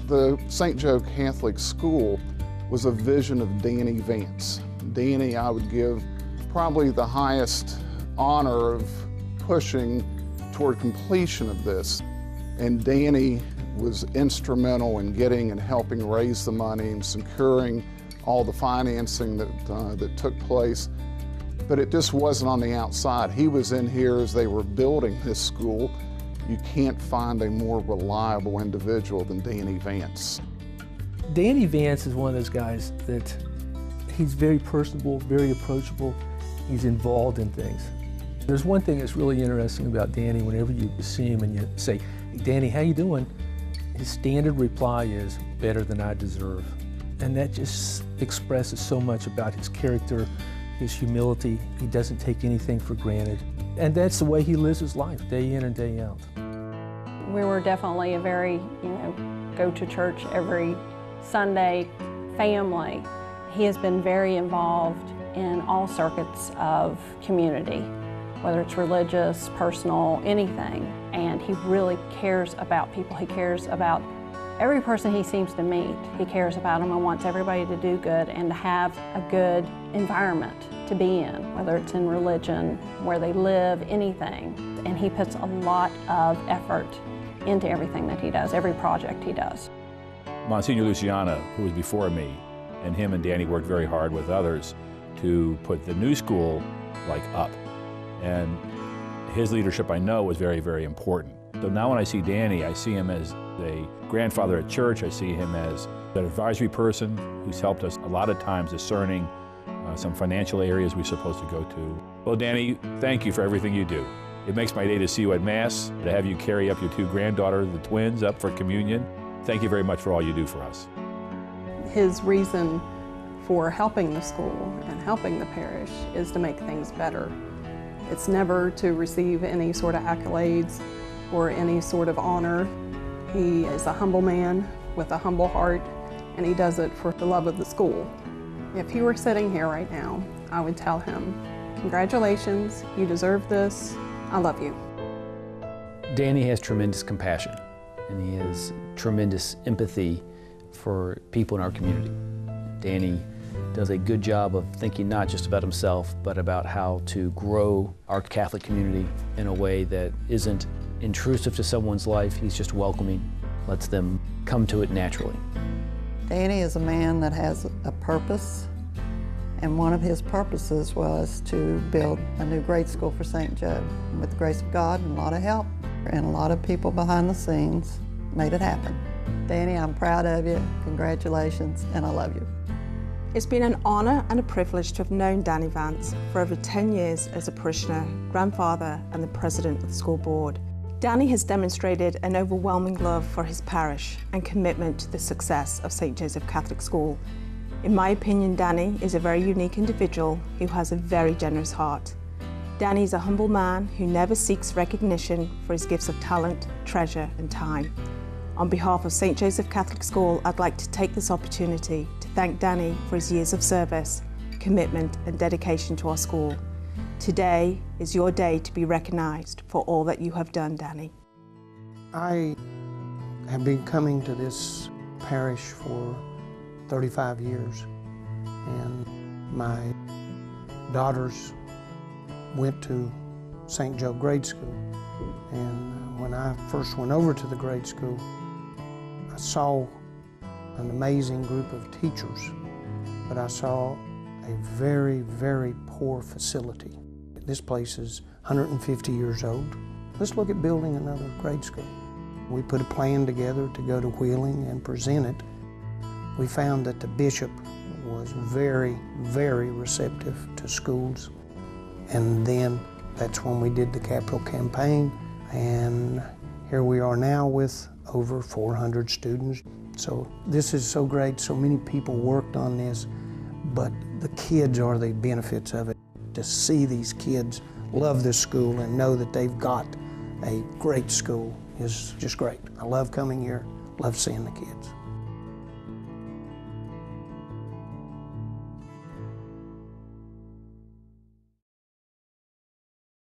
The St. Joe Catholic School was a vision of Danny Vance. Danny, I would give probably the highest honor of pushing toward completion of this. And Danny was instrumental in getting and helping raise the money and securing all the financing that took place. But it just wasn't on the outside. He was in here as they were building this school. You can't find a more reliable individual than Danny Vance. Danny Vance is one of those guys that he's very personable, very approachable. He's involved in things. There's one thing that's really interesting about Danny. Whenever you see him and you say, "Hey, Danny, how you doing?" His standard reply is, "Better than I deserve." And that just expresses so much about his character, his humility. He doesn't take anything for granted. And that's the way he lives his life, day in and day out. We were definitely a very, go to church every Sunday family. He has been very involved in all circuits of community, whether it's religious, personal, anything. And he really cares about people. He cares about every person he seems to meet. He cares about them and wants everybody to do good and to have a good environment to be in, whether it's in religion, where they live, anything. And he puts a lot of effort into everything that he does, every project he does. Monsignor Luciana, who was before me, and him and Danny worked very hard with others to put the new school up. And his leadership, I know, was very, very important. So now when I see Danny, I see him as a grandfather at church. I see him as an advisory person who's helped us a lot of times discerning some financial areas we're supposed to go to. Well, Danny, thank you for everything you do. It makes my day to see you at Mass, to have you carry up your two granddaughters, the twins, up for communion. Thank you very much for all you do for us. His reason for helping the school and helping the parish is to make things better. It's never to receive any sort of accolades or any sort of honor. He is a humble man with a humble heart, and he does it for the love of the school. If he were sitting here right now, I would tell him, "Congratulations, you deserve this, I love you." Danny has tremendous compassion, and he has tremendous empathy for people in our community. Danny does a good job of thinking not just about himself, but about how to grow our Catholic community in a way that isn't intrusive to someone's life. He's just welcoming, lets them come to it naturally. Danny is a man that has a purpose, and one of his purposes was to build a new grade school for St. Joe. With the grace of God and a lot of help and a lot of people behind the scenes, made it happen. Danny, I'm proud of you. Congratulations, and I love you. It's been an honour and a privilege to have known Danny Vance for over 10 years as a parishioner, grandfather, and the president of the school board. Danny has demonstrated an overwhelming love for his parish and commitment to the success of St. Joseph Catholic School. In my opinion, Danny is a very unique individual who has a very generous heart. Danny is a humble man who never seeks recognition for his gifts of talent, treasure, and time. On behalf of St. Joseph Catholic School, I'd like to take this opportunity to thank Danny for his years of service, commitment, and dedication to our school. Today is your day to be recognized for all that you have done, Danny. I have been coming to this parish for 35 years, and my daughters went to St. Joe grade school. And when I first went over to the grade school, I saw an amazing group of teachers, but I saw a very, very poor facility. This place is 150 years old. Let's look at building another grade school. We put a plan together to go to Wheeling and present it. We found that the bishop was very, very receptive to schools. And then that's when we did the capital campaign. And here we are now with over 400 students. So this is so great. So many people worked on this, but the kids are the benefits of it. To see these kids love this school and know that they've got a great school is just great. I love coming here, love seeing the kids.